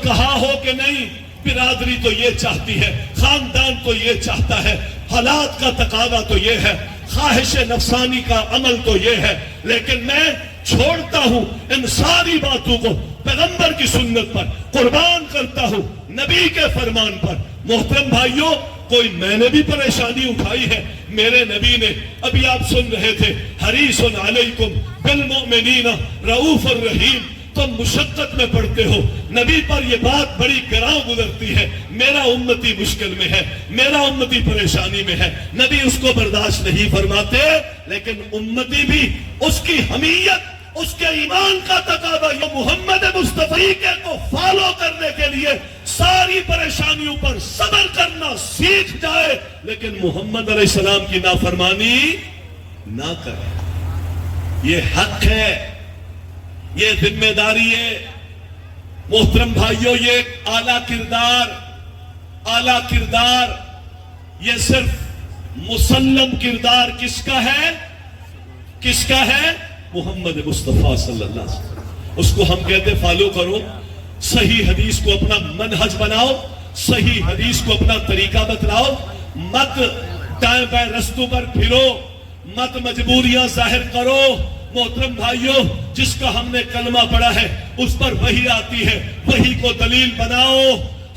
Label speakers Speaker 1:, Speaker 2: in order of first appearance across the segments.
Speaker 1: کہا ہو کہ نہیں برادری تو یہ چاہتی ہے، خاندان تو یہ چاہتا ہے، حالات کا تقاضا تو یہ ہے، خواہش نفسانی کا عمل تو یہ ہے، لیکن میں چھوڑتا ہوں ان ساری باتوں کو، پیغمبر کی سنت پر قربان کرتا ہوں، نبی کے فرمان پر۔ محترم بھائیوں، کوئی میں نے بھی پریشانی اٹھائی ہے، میرے نبی نے، ابھی آپ سن رہے تھے، حریص علیکم بالمؤمنین رؤوف الرحیم، تم مشقت میں پڑتے ہو، نبی پر یہ بات بڑی گراں گزرتی ہے، میرا امتی مشکل میں ہے، میرا امتی پریشانی میں ہے، نبی اس کو برداشت نہیں فرماتے، لیکن امتی بھی اس کی حمیت، اس کے ایمان کا تقاضا یہ محمد مصطفی کے کو فالو کرنے کے لیے ساری پریشانیوں پر صبر کرنا سیکھ جائے، لیکن محمد علیہ السلام کی نافرمانی نہ کرے۔ یہ حق ہے، یہ ذمہ داری ہے۔ محترم بھائیوں، یہ اعلیٰ کردار یہ صرف مسلم کردار کس کا ہے؟ کس کا ہے؟ محمد مصطفیٰ صلی اللہ علیہ وسلم۔ اس کو ہم کہتے ہیں فالو کرو، صحیح حدیث کو اپنا منہج بناؤ، صحیح حدیث کو اپنا طریقہ بتلاؤ، مت دائیں بائیں رستوں پر پھرو، مت مجبوریاں ظاہر کرو۔ محترم بھائیوں، جس کا ہم نے کلمہ پڑھا ہے اس پر وحی آتی ہے، وحی کو دلیل بناؤ۔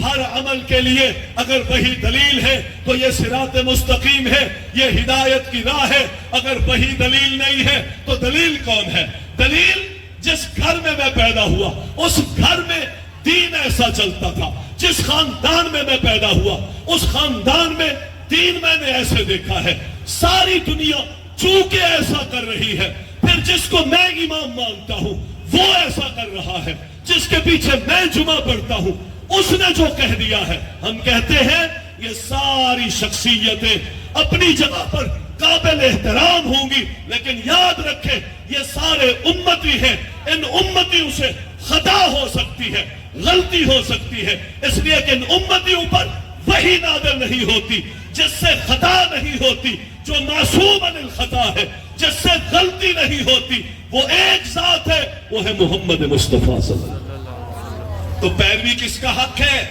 Speaker 1: ہر عمل کے لیے اگر وحی دلیل ہے تو یہ صراط مستقیم ہے، یہ ہدایت کی راہ ہے۔ اگر وحی دلیل نہیں ہے تو دلیل کون ہے؟ دلیل جس گھر میں میں پیدا ہوا، اس گھر میں دین ایسا چلتا تھا۔ جس خاندان میں میں پیدا ہوا، اس خاندان میں دین میں نے ایسے دیکھا ہے۔ ساری دنیا چونکہ ایسا کر رہی ہے، پھر جس کو میں امام مانتا ہوں وہ ایسا کر رہا ہے، جس کے پیچھے میں جمعہ پڑھتا ہوں اس نے جو کہہ دیا ہے، ہم کہتے ہیں یہ ساری شخصیتیں اپنی جگہ پر قابل احترام ہوں گی، لیکن یاد رکھیں یہ سارے امتی ہیں، ان امتیوں سے خطا ہو سکتی ہے، غلطی ہو سکتی ہے، اس لیے کہ ان امتیوں پر وحی نازل نہیں ہوتی، جس سے خطا نہیں ہوتی، جو معصوم عن الخطا ہے، جس سے غلطی نہیں ہوتی، وہ ایک ذات ہے، وہ ہے محمد مصطفیٰ صلی اللہ علیہ وسلم۔ تو پیروی کس کا حق ہے؟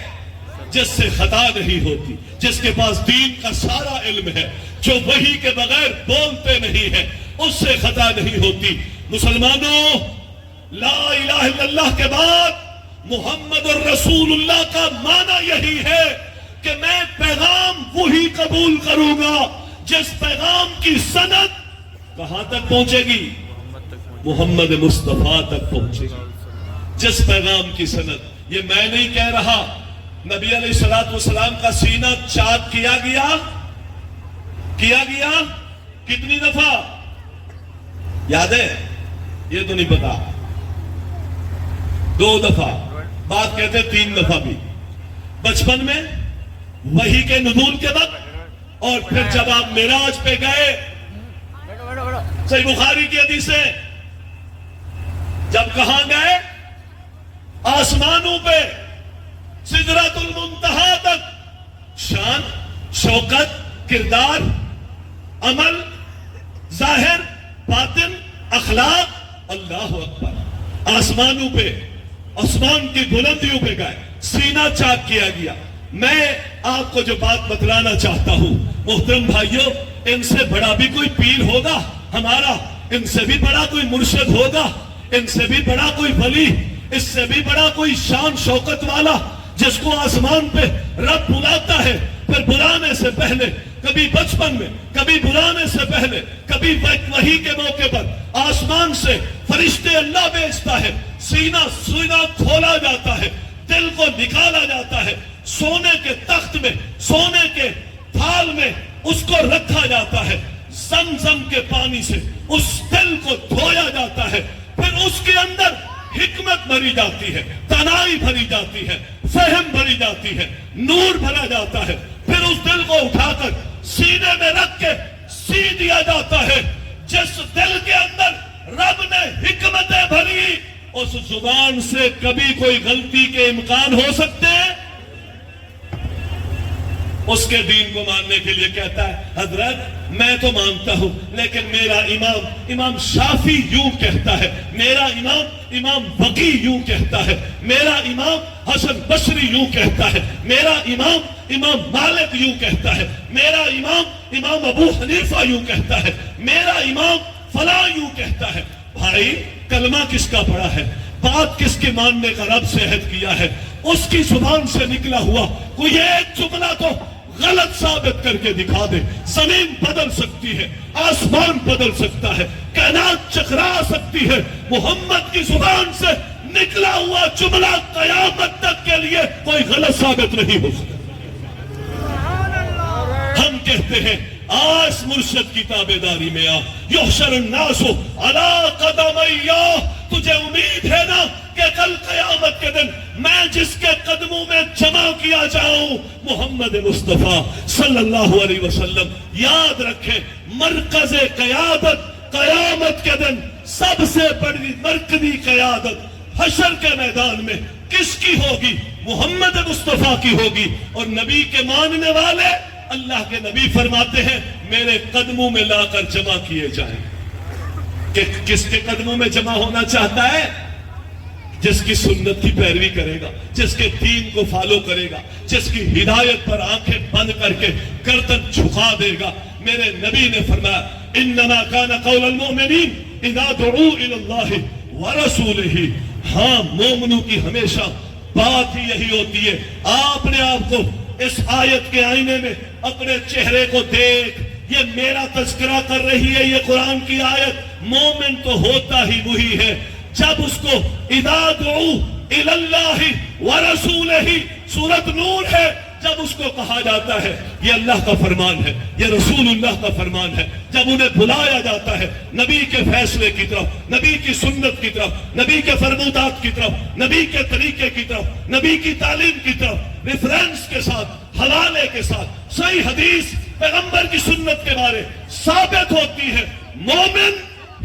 Speaker 1: جس سے خطا نہیں ہوتی، جس کے پاس دین کا سارا علم ہے، جو وحی کے بغیر بولتے نہیں ہے، اس سے خطا نہیں ہوتی۔ مسلمانوں، لا الہ الا اللہ کے بعد محمد الرسول اللہ کا معنی یہی ہے کہ میں پیغام وہی قبول کروں گا جس پیغام کی سند کہاں تک پہنچے گی؟ محمد مصطفیٰ تک پہنچے گی۔ جس پیغام کی سند، یہ میں نہیں کہہ رہا، نبی علیہ السلام کا سینہ چاک کیا گیا کتنی دفعہ یاد ہے؟ یہ تو نہیں پتا، 2 دفعہ، بات کہتے 3 دفعہ بھی، بچپن میں وحی کے نزول کے وقت، اور پھر جب آپ معراج پہ گئے، صحیح بخاری کی حدیث ہے، جب کہاں گئے؟ آسمانوں پہ، سدرۃ المنتہا تک، شان، شوکت، کردار، عمل، ظاہر، باطن، اخلاق، اللہ اکبر، آسمانوں پہ، آسمان کی بلندیوں پہ گئے، سینہ چاک کیا گیا۔ میں آپ کو جو بات بتلانا چاہتا ہوں محترم بھائیوں، ان سے بڑا بھی کوئی پیر ہوگا ہمارا، ان سے بھی بڑا کوئی مرشد ہوگا، ان سے بھی بڑا کوئی ولی، اس سے بھی بڑا کوئی شان شوکت والا، جس کو آسمان پہ رب بلاتا ہے، پھر بلانے سے پہلے کبھی بچپن میں، کبھی بلانے سے پہلے، کبھی وحی کے موقع پر آسمان سے فرشتے اللہ بھیجتا ہے، سینہ کھولا جاتا ہے، دل کو نکالا جاتا ہے، سونے کے تخت میں، سونے کے تھال میں اس کو رکھا جاتا ہے، زمزم کے پانی سے اس دل کو دھویا جاتا ہے، پھر اس کے اندر حکمت بھری جاتی ہے، دانائی بھری جاتی ہے، فہم بھری جاتی ہے، نور بھرا جاتا ہے، پھر اس دل کو اٹھا کر سینے میں رکھ کے سی دیا جاتا ہے۔ جس دل کے اندر رب نے حکمتیں بھری، اس زبان سے کبھی کوئی غلطی کے امکان ہو سکتے ہیں؟ اس کے دین کو ماننے کے لیے کہتا ہے حضرت میں تو مانتا ہوں لیکن میرا امام شافعی یوں کہتا ہے، میرا امام بقی یوں کہتا ہے، میرا امام حسن بصری یوں کہتا ہے، میرا امام امام مالک یوں کہتا ہے، میرا امام امام ابو حنیفہ یوں کہتا ہے، میرا امام فلاں یوں کہتا ہے۔ بھائی کلمہ کس کا پڑھا ہے؟ بات کس کے ماننے کا رب سے عہد کیا ہے؟ اس کی زبان سے نکلا ہوا کوئی ایک جملہ تو غلط ثابت کر کے دکھا دے، زمین بدل سکتی ہے، آسمان بدل سکتا ہے، کائنات چکرا سکتی ہے، محمد کی زبان سے نکلا ہوا جملہ قیامت تک کے لیے کوئی غلط ثابت نہیں ہو سکتا۔ ہم کہتے ہیں آس مرشد کی تابعداری میں آ، یحشر الناس علی قدمیا، تجھے امید ہے نا کہ کل قیامت کے دن میں جس کے قدموں میں جمع کیا جاؤں، محمد مصطفیٰ صلی اللہ علیہ وسلم۔ یاد رکھیں مرکز قیادت قیامت کے دن سب سے بڑی مرکزی قیادت حشر کے میدان میں کس کی ہوگی؟ محمد مصطفیٰ کی ہوگی۔ اور نبی کے ماننے والے اللہ کے نبی فرماتے ہیں میرے قدموں میں لا کر جمع کیے جائیں۔ کہ کس کے قدموں میں جمع ہونا چاہتا ہے؟ جس کی سنت کی پیروی کرے گا، جس کے دین کو فالو کرے گا، جس کی ہدایت پر آنکھیں بند کر کے گردن جھکا دے گا۔ میرے نبی نے فرمایا انما کان قول المؤمنین اذا دعوا الی اللہ ورسولہ۔ ہاں مومنوں کی ہمیشہ بات ہی یہی ہوتی ہے، آپ نے آپ کو اس آیت کے آئینے میں اپنے چہرے کو دیکھ، یہ میرا تذکرہ کر رہی ہے یہ قرآن کی آیت۔ مومن تو ہوتا ہی وہی ہے جب اس کو اذا دعوا الی اللہ ورسولہ، سورۃ نور ہے، جب اس کو کہا جاتا ہے یہ اللہ کا فرمان ہے، یہ رسول اللہ کا فرمان ہے، جب انہیں بلایا جاتا ہے نبی کے فیصلے کی طرف، نبی کی سنت کی طرف، نبی کے فرمودات کی طرف، نبی کے طریقے کی طرف، نبی کی تعلیم کی طرف، ریفرنس کے ساتھ، حوالے کے ساتھ، صحیح حدیث پیغمبر کی سنت کے بارے ثابت ہوتی ہے، مومن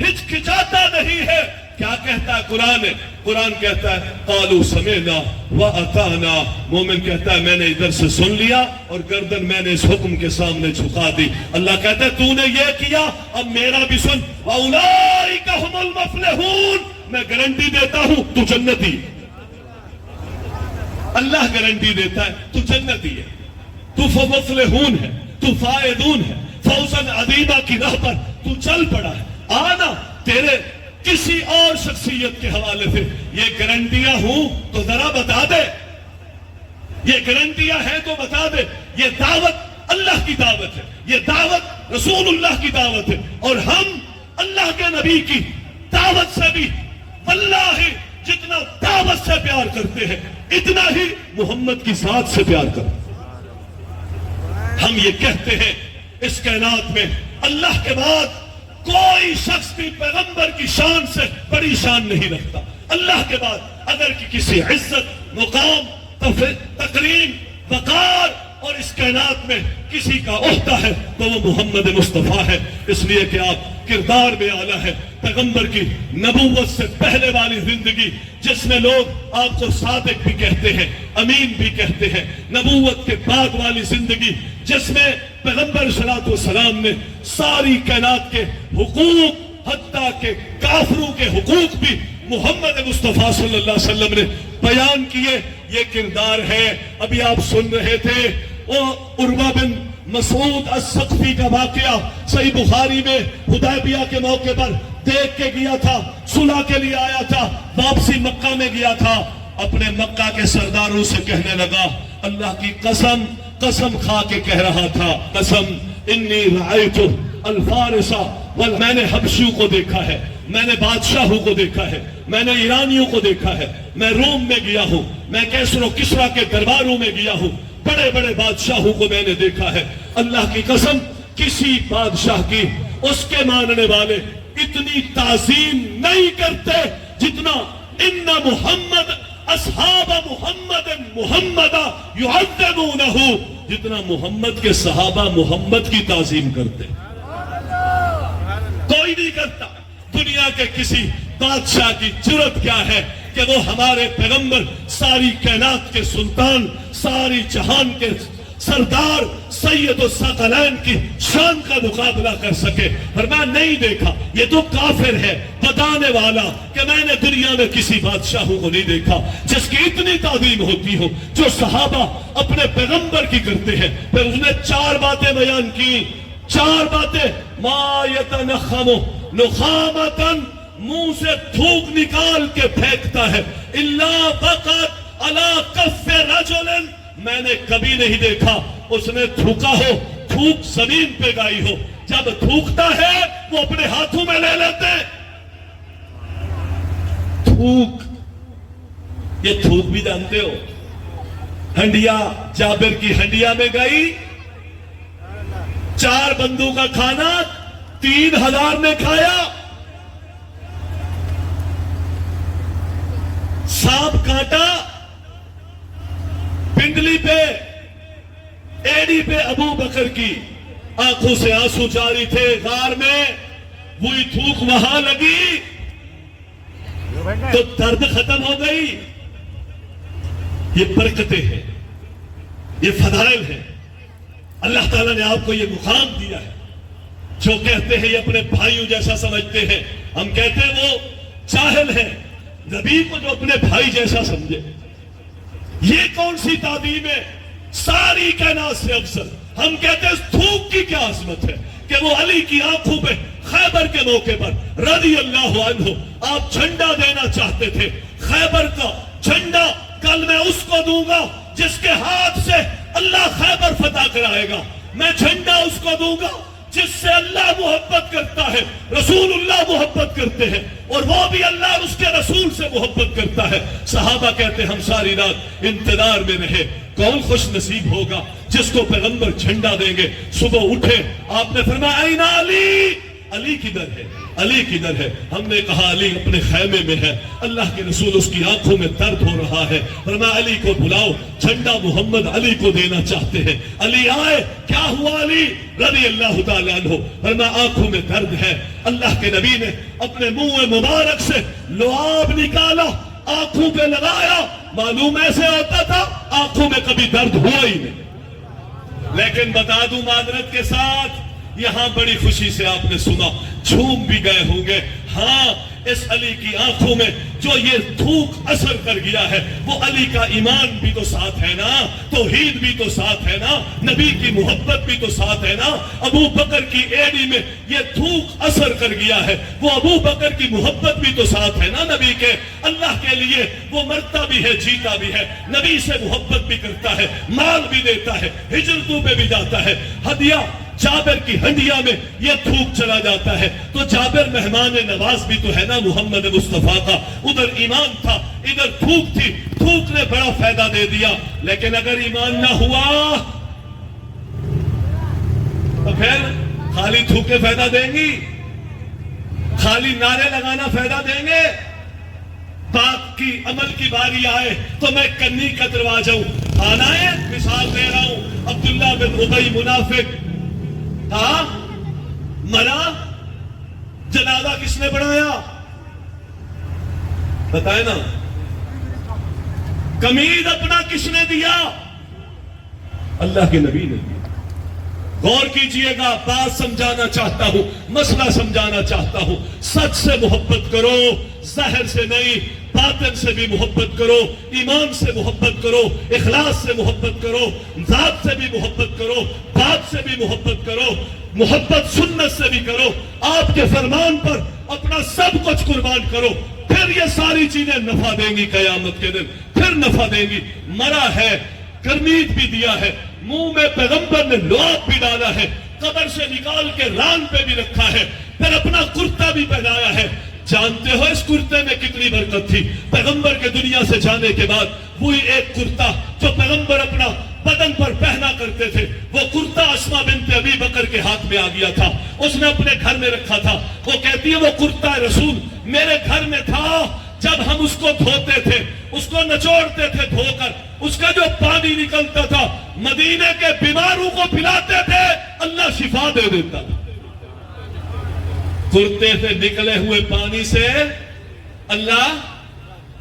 Speaker 1: ہچکچاتا نہیں ہے۔ کیا کہتا ہے قرآن؟ قرآن کہتا ہے قالوا سمعنا واطعنا، مومن کہتا ہے میں نے ادھر سے سن لیا اور گردن میں نے اس حکم کے سامنے جھکا دی۔ اللہ کہتا ہے تو نے یہ کیا اب میرا بھی سن، واولئک هم المفلحون، میں گارنٹی دیتا ہوں تو جنتی۔ اللہ گارنٹی دیتا ہے تو جنتی ہے، تو مفلحون ہے، تو فائزون ہے، فوزا عظیما کی راہ پر تو چل پڑا ہے۔ آنا تیرے کسی اور شخصیت کے حوالے سے یہ گارنٹیاں ہوں تو ذرا بتا دے، یہ گارنٹیاں ہیں تو بتا دے۔ یہ دعوت اللہ کی دعوت ہے، یہ دعوت رسول اللہ کی دعوت ہے، اور ہم اللہ کے نبی کی دعوت سے بھی واللہ جتنا دعوت سے پیار کرتے ہیں اتنا ہی محمد کی ذات سے پیار کرتے ہیں۔ ہم یہ کہتے ہیں اس کائنات میں اللہ کے بعد کوئی شخص بھی پیغمبر کی شان سے بڑی شان نہیں رکھتا۔ اللہ کے بعد اگر کسی عزت، مقام، تکریم، وقار اور اس کائنات میں کسی کا عہدہ ہے تو وہ محمد مصطفیٰ ہے، اس لیے کہ آپ کردار میں اعلیٰ ہے۔ پیغمبر کی نبوت سے پہلے والی زندگی جس میں لوگ آپ کو صادق بھی کہتے ہیں، امین بھی کہتے ہیں، نبوت کے بعد والی زندگی جس میں پیغمبر صلی اللہ علیہ وسلم نے ساری کائنات کے حقوق حتیٰ کہ کافروں کے حقوق بھی محمد مصطفیٰ صلی اللہ علیہ وسلم نے بیان کیے، یہ کردار ہے۔ ابھی آپ سن رہے تھے وہ عروہ بن مسعود الثقفی کا واقعہ صحیح بخاری میں حدیبیہ کے موقع پر دیکھ کے گیا تھا، صلح کے لیے آیا تھا، واپسی مکہ میں گیا تھا، اپنے مکہ کے سرداروں سے کہنے لگا اللہ کی قسم قسم کھا کے کہہ رہا تھا، قسم انی رأیت الفارس، میں نے حبشیوں کو دیکھا ہے، میں نے بادشاہوں کو دیکھا ہے، میں نے ایرانیوں کو دیکھا ہے، میں روم میں گیا ہوں، میں کیسر و کسریٰ کے درباروں میں گیا ہوں، بڑے بڑے بادشاہوں کو میں نے دیکھا ہے۔ اللہ کی قسم کسی بادشاہ کی اس کے ماننے والے اتنی تعظیم نہیں کرتے جتنا ان محمد اصحاب محمد محمد یعظمونہ، جتنا محمد کے صحابہ محمد کی تعظیم کرتے۔ کوئی نہیں کرتا۔ دنیا کے کسی بادشاہ کی جرت کیا ہے کہ وہ ہمارے پیغمبر ساری کائنات کے سلطان، ساری جہان کے سردار سید الثقلین کی شان کا مقابلہ کر سکے. فرمایا نہیں دیکھا، یہ تو کافر ہے بتانے والا کہ میں نے دنیا میں کسی بادشاہوں کو نہیں دیکھا جس کی اتنی تعظیم ہوتی ہو جو صحابہ اپنے پیغمبر کی کرتے ہیں. پھر اس نے 4 باتیں بیان کی، 4 باتیں. ما یتنخم نخامتا، منہ سے تھوک نکال کے پھینکتا ہے. الا وقت علی کف رجل، میں نے کبھی نہیں دیکھا اس نے تھوکا ہو، تھوک زمین پہ گائی ہو. جب تھوکتا ہے وہ اپنے ہاتھوں میں لے لیتے. تھوک، یہ تھوک بھی جانتے ہو، ہنڈیا جابر کی ہنڈیا میں گئی، 4 بندوں کا کھانا 3000 نے کھایا. سانپ کاٹا، پنڈلی پہ ایڑی پہ ابو بکر کی آنکھوں سے آنسو جاری تھے. غار میں وہی تھوک وہاں لگی تو درد ختم ہو گئی. یہ برکتیں ہیں، یہ فضائل ہیں. اللہ تعالیٰ نے آپ کو یہ مقام دیا ہے. جو کہتے ہیں یہ اپنے بھائیوں جیسا سمجھتے ہیں، ہم کہتے ہیں وہ جاہل ہیں. نبی کو جو اپنے بھائی جیسا سمجھے، یہ کون سی تعظیم ہے؟ ساری کائنات سے افضل. ہم کہتے ہیں اس تھوک کی کیا عظمت ہے کہ وہ علی کی آنکھوں پہ خیبر کے موقع پر رضی اللہ عنہ آپ جھنڈا دینا چاہتے تھے. خیبر کا جھنڈا کل میں اس کو دوں گا جس کے ہاتھ سے اللہ خیبر فتح کرائے گا. میں جھنڈا اس کو دوں گا جس سے اللہ محبت کرتا ہے، رسول اللہ محبت کرتے ہیں، اور وہ بھی اللہ اور اس کے رسول سے محبت کرتا ہے. صحابہ کہتے ہیں ہم ساری رات انتظار میں رہے. کون خوش نصیب ہوگا جس کو پیغمبر جھنڈا دیں گے. صبح اٹھے، آپ نے فرمایا این علی، علی کدھر ہے، علی کدھر ہے؟ ہم نے کہا علی اپنے خیمے میں ہے. اللہ کے رسول اس کی آنکھوں میں درد ہو رہا ہے. فرمایا علی کو بلاؤ، جھنڈا محمد علی کو دینا چاہتے ہیں. علی آئے. کیا ہوا علی رضی اللہ تعالیٰ عنہ؟ فرمایا آنکھوں میں درد ہے. اللہ کے نبی نے اپنے منہ مبارک سے لعاب نکالا، آنکھوں پہ لگایا. معلوم ایسے ہوتا تھا آنکھوں میں کبھی درد ہوا ہی نہیں. لیکن بتا دوں معذرت کے ساتھ، یہاں بڑی خوشی سے آپ نے سنا، جھوم بھی گئے ہوں گے. ہاں، اس علی کی آنکھوں میں جو یہ تھوک اثر کر گیا ہے، وہ علی کا ایمان بھی تو ساتھ ہے نا، توحید بھی تو ساتھ ہے نا، نبی کی محبت بھی تو ساتھ ہے نا. ابو بکر کی ایڑی میں یہ تھوک اثر کر گیا ہے، وہ ابو بکر کی محبت بھی تو ساتھ ہے نا نبی کے. اللہ کے لیے وہ مرتا بھی ہے، جیتا بھی ہے، نبی سے محبت بھی کرتا ہے، مال بھی دیتا ہے، ہجرتوں پہ بھی جاتا ہے. ہدیہ جابر کی ہنڈیا میں یہ تھوک چلا جاتا ہے. تو جابر مہمان نواز بھی تو ہے نا محمد مصطفیٰ کا. ادھر ایمان تھا، ادھر تھوک تھی. تھوک نے بڑا فائدہ دے دیا. لیکن اگر ایمان نہ ہوا تو پھر خالی تھوکے فائدہ دیں گی، خالی نعرے لگانا فائدہ دیں گے. بات کی عمل کی باری آئے تو میں کنی کا دروازہ جاؤں. آنا ہے، مثال دے رہا ہوں. عبداللہ بن ابی منافق ہاں مرا، جنازہ کس نے پڑھایا بتائے نا؟ قمیض اپنا کس نے دیا؟ اللہ کے نبی نے دیا. غور کیجئے گا، بات سمجھانا چاہتا ہوں، مسئلہ سمجھانا چاہتا ہوں. سچ سے محبت کرو، ظاہر سے نہیں. باطن سے بھی محبت کرو، ایمان سے محبت کرو، اخلاص سے محبت کرو، ذات سے بھی محبت کرو، بات سے بھی محبت کرو، محبت سنت سے بھی کرو. آپ کے فرمان پر اپنا سب کچھ قربان کرو. پھر یہ ساری چیزیں نفع دیں گی قیامت کے دن، پھر نفع دیں گی. مرا ہے، کرنیت بھی دیا ہے، منہ میں پیغمبر نے لعاب بھی ڈالا ہے، قبر سے نکال کے ران پہ بھی رکھا ہے، پھر اپنا کرتا بھی پہنایا ہے. جانتے ہو اس کرتے میں کتنی برکت تھی؟ پیغمبر کے دنیا سے جانے کے بعد وہی ایک کرتا جو پیغمبر اپنا بدن پر پہنا کرتے تھے، وہ کرتا اسما بنت ابی بکر کے ہاتھ میں آ گیا تھا. اس نے اپنے گھر میں رکھا تھا. وہ کہتی ہے وہ کرتا رسول میرے گھر میں تھا. جب ہم اس کو دھوتے تھے، اس کو نچوڑتے تھے دھو کر، اس کا جو پانی نکلتا تھا مدینے کے بیماروں کو پلاتے تھے، اللہ شفا دے دیتا تھا. کرتے سے نکلے ہوئے پانی سے اللہ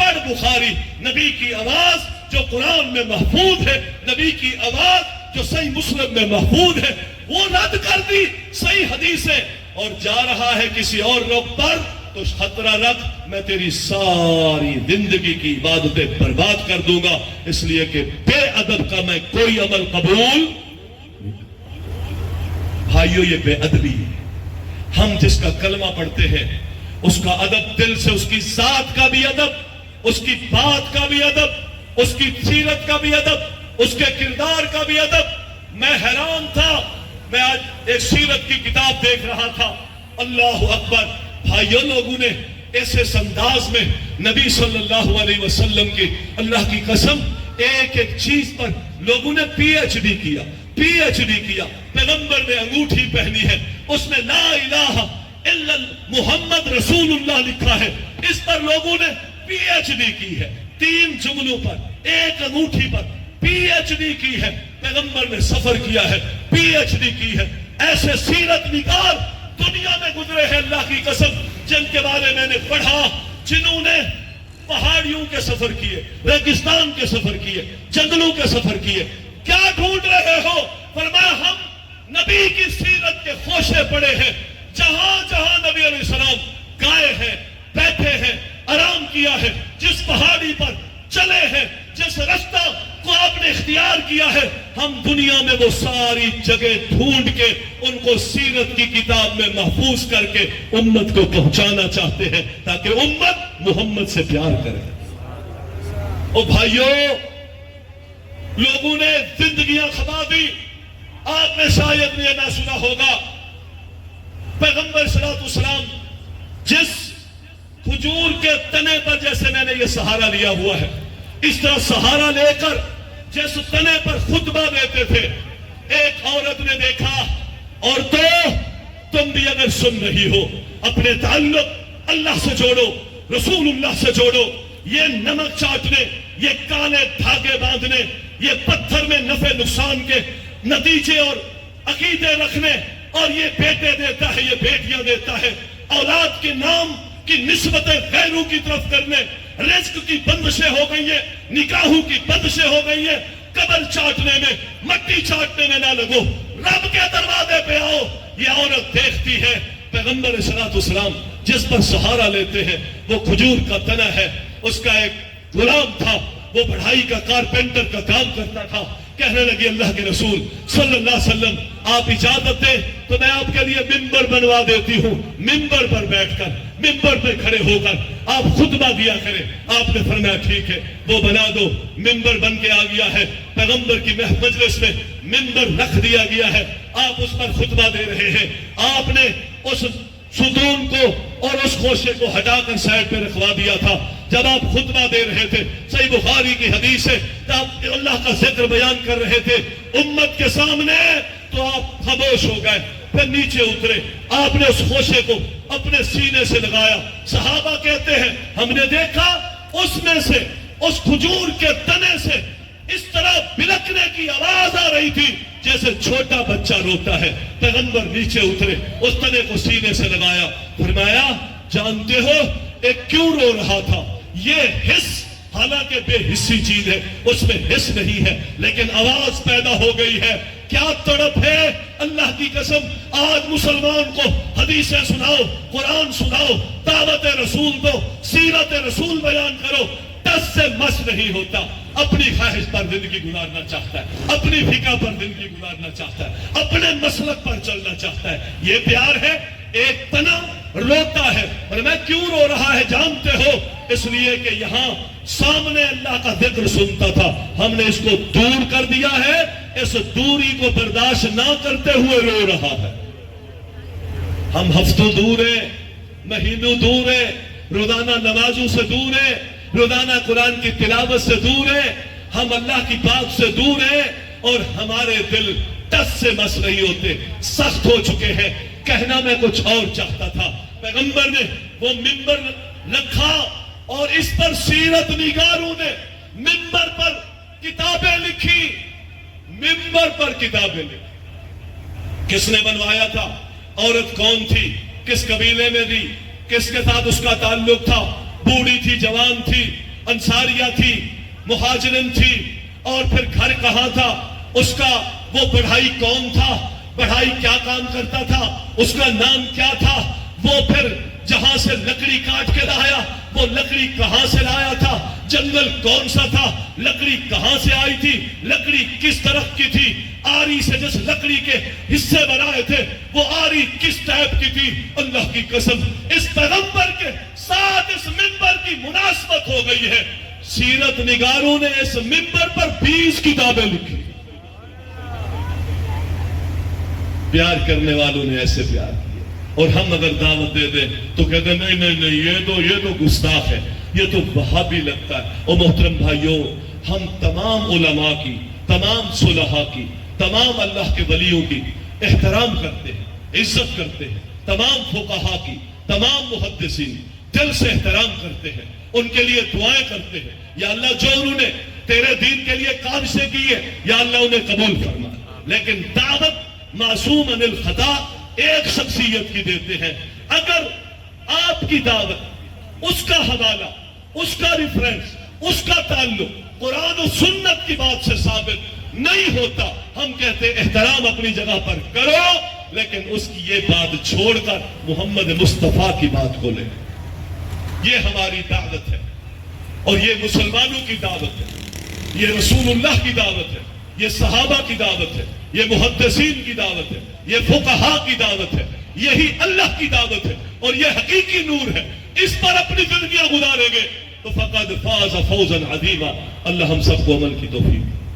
Speaker 1: پڑھ بخاری، نبی کی آواز جو قرآن میں محفوظ ہے، نبی کی آواز جو صحیح مسلم میں محفوظ ہے، وہ رد کر دی صحیح حدیثیں اور جا رہا ہے کسی اور رخ پر، تو خطرہ رکھ میں تیری ساری زندگی کی عبادتیں برباد کر دوں گا، اس لیے کہ بے ادب کا میں کوئی عمل قبول۔ بھائیو یہ بے ادبی ہے۔ ہم جس کا کلمہ پڑھتے ہیں اس کا ادب دل سے، اس کی ذات کا بھی ادب، اس کی بات کا بھی ادب، اس کی سیرت کا بھی ادب، اس کے کردار کا بھی ادب۔ میں حیران تھا، میں آج ایک سیرت کی کتاب دیکھ رہا تھا، اللہ اکبر، بھائیوں لوگوں نے ایسے انداز میں نبی صلی اللہ علیہ وسلم کی، اللہ کی قسم، ایک ایک چیز پر لوگوں نے پی ایچ ڈی کیا، پی ایچ ڈی کیا۔ پیغمبر نے انگوٹھی پہنی ہے، اس میں لا الہ الا محمد رسول اللہ لکھا ہے، اس پر لوگوں نے پی ایچ ڈی کی ہے، 3 جملوں پر، ایک انگوٹھی پر پی ایچ ڈی کی ہے۔ پیغمبر نے سفر کیا ہے، پی ایچ ڈی کی ہے۔ ایسے سیرت نگار دنیا میں گزرے ہیں اللہ کی قسم، جن کے بارے میں نے پڑھا، جنہوں نے پہاڑیوں کے سفر کیے، ریگستان کے سفر کیے، جنگلوں کے سفر کیے۔ کیا ڈھونڈ رہے ہو؟ فرمایا ہم نبی کی سیرت کے خوشے پڑے ہیں، جہاں جہاں نبی علیہ السلام گئے ہیں، بیٹھے ہیں، آرام کیا ہے، جس پہاڑی پر چلے ہیں، جس رستہ کو آپ نے اختیار کیا ہے، ہم دنیا میں وہ ساری جگہ ڈھونڈ کے ان کو سیرت کی کتاب میں محفوظ کر کے امت کو پہنچانا چاہتے ہیں، تاکہ امت محمد سے پیار کرے۔ او بھائیوں، لوگوں نے زندگیاں کھپا دی۔ آپ نے شاید یہ نہ سنا ہوگا، پیغمبر صلی اللہ علیہ وسلم جس کھجور کے تنے پر، جیسے میں نے یہ سہارا لیا ہوا ہے، اس طرح سہارا لے کر جس تنے پر خطبہ دیتے تھے، ایک عورت نے دیکھا، عورتوں تم بھی اگر سن رہی ہو، اپنے تعلق اللہ سے جوڑو، رسول اللہ سے جوڑو۔ یہ نمک چاٹنے، یہ کالے دھاگے باندھنے، یہ پتھر میں نفع نقصان کے نتیجے اور عقیدے رکھنے، اور یہ بیٹے دیتا ہے، یہ بیٹیاں دیتا ہے، اولاد کے نام کی نسبتیں غیروں کی طرف کرنے، رزق کی بندشیں ہو گئی ہیں، نکاحوں کی بندشیں ہو گئی ہیں۔ قبر چاٹنے میں، مٹی چاٹنے میں نہ لگو، رب کے دروازے پہ آؤ۔ یہ عورت دیکھتی ہے پیغمبر صلی اللہ علیہ وسلم جس پر سہارا لیتے ہیں وہ کھجور کا تنا ہے۔ اس کا ایک غلام تھا، وہ بڑھائی کا کارپینٹر کا کام کرتا تھا۔ کہنے لگی اللہ کے رسول صلی اللہ علیہ وسلم آپ اجازت دیں تو میں آپ کے لیے ممبر بنوا دیتی ہوں، ممبر پر بیٹھ کر، ممبر پہ کھڑے ہو کر آپ خطبہ دیا کریں۔ آپ نے فرمایا ٹھیک ہے، وہ بنا دو۔ ممبر بن کے آ گیا ہے، پیغمبر کی مجلس میں ممبر رکھ دیا گیا ہے، آپ اس پر خطبہ دے رہے ہیں۔ آپ نے اس ستون کو اور اس خوشے کو ہٹا کر سائڈ پہ رکھوا دیا تھا۔ جب آپ خطبہ دے رہے تھے، صحیح بخاری کی حدیث ہے، آپ اللہ کا ذکر بیان کر رہے تھے امت کے سامنے، تو آپ خاموش ہو گئے، پھر نیچے اترے، آپ نے اس خوشے کو اپنے سینے سے لگایا۔ صحابہ کہتے ہیں ہم نے دیکھا اس میں سے، اس کھجور کے تنے سے اس طرح بلکنے کی آواز آ رہی تھی جیسے چھوٹا بچہ روتا ہے۔ پیغمبر نیچے اترے، اس تنے کو سینے سے لگایا، فرمایا جانتے ہو ایک کیوں رو رہا تھا؟ یہ حس، حالانکہ بے حسی چیز ہے، اس میں حس نہیں ہے، لیکن آواز پیدا ہو گئی ہے۔ کیا تڑپ ہے اللہ کی قسم! آج مسلمان کو حدیثیں سناؤ، قرآن سناؤ، دعوت رسول دو، سیرت رسول بیان کرو، دس سے مس نہیں ہوتا، اپنی خواہش پر زندگی گزارنا چاہتا ہے، اپنی فکر پر زندگی گزارنا چاہتا ہے، اپنے مسلک پر چلنا چاہتا ہے۔ یہ پیار ہے۔ ایک تنا روتا ہے، اور میں کیوں رو رہا ہے جانتے ہو؟ اس لیے کہ یہاں سامنے اللہ کا ذکر سنتا تھا، ہم نے اس کو دور کر دیا ہے، اس دوری کو برداشت نہ کرتے ہوئے رو رہا ہے۔ ہم ہفتوں دور ہیں، مہینوں دور ہیں، روزانہ نمازوں سے دور ہیں، روزانہ قرآن کی تلاوت سے دور ہیں، ہم اللہ کی بات سے دور ہیں، اور ہمارے دل ٹس سے مس نہیں ہوتے، سخت ہو چکے ہیں۔ کہنا میں کچھ اور چاہتا تھا، پیغمبر نے وہ ممبر رکھا اور اس پر سیرت نگاروں نے ممبر پر کتابیں لکھی، ممبر پر کتابیں لکھی۔ کس نے بنوایا تھا؟ عورت کون تھی؟ کس قبیلے میں تھی؟ کس کے ساتھ اس کا تعلق تھا؟ بوڑھی تھی، جوان تھی؟ انصاریہ تھی، مہاجرن تھی، اور پھر گھر کہاں تھا اس کا، وہ بڑھائی کون تھا، بڑھائی کیا کام کرتا تھا، اس کا نام کیا تھا، وہ پھر جہاں سے لکڑی کاٹ کے لایا وہ لکڑی کہاں سے لایا تھا، جنگل کون سا تھا، لکڑی کہاں سے آئی تھی، لکڑی کس طرح کی تھی، آری سے جس لکڑی کے حصے بنائے تھے وہ آری کس ٹائپ کی تھی۔ اللہ کی قسم اس پیغمبر کے ساتھ اس منبر کی مناسبت ہو گئی ہے، سیرت نگاروں نے اس منبر پر 20 کتابیں لکھی، پیار کرنے والوں نے ایسے پیار کیا، اور ہم اگر دعوت دے دیں تو کہتے ہیں نہیں یہ تو گستاخ ہے، یہ تو وہابی لگتا ہے۔ اور محترم بھائیوں، ہم تمام علماء کی، تمام صلحاء کی، تمام اللہ کے ولیوں کی احترام کرتے ہیں، عزت کرتے ہیں، تمام فقہاء کی، تمام محدثین دل سے احترام کرتے ہیں، ان کے لیے دعائیں کرتے ہیں، یا اللہ جو انہوں نے تیرے دین کے لیے کام سے کی ہے یا اللہ انہیں قبول فرما۔ لیکن دعوت معصوم عن الخطا ایک شخصیت کی دیتے ہیں، اگر آپ کی دعوت، اس کا حوالہ، اس کا ریفرنس، اس کا تعلق قرآن و سنت کی بات سے ثابت نہیں ہوتا، ہم کہتے احترام اپنی جگہ پر کرو، لیکن اس کی یہ بات چھوڑ کر محمد مصطفیٰ کی بات کو لیں۔ یہ ہماری دعوت ہے، اور یہ مسلمانوں کی دعوت ہے، یہ رسول اللہ کی دعوت ہے، یہ صحابہ کی دعوت ہے، یہ محدثین کی دعوت ہے، یہ فقہاء کی دعوت ہے، یہی اللہ کی دعوت ہے، اور یہ حقیقی نور ہے۔ اس پر اپنی زندگیاں گزاریں گے تو فقد فاز فوزا عظیما۔ اللہ ہم سب کو عمل کی توفیق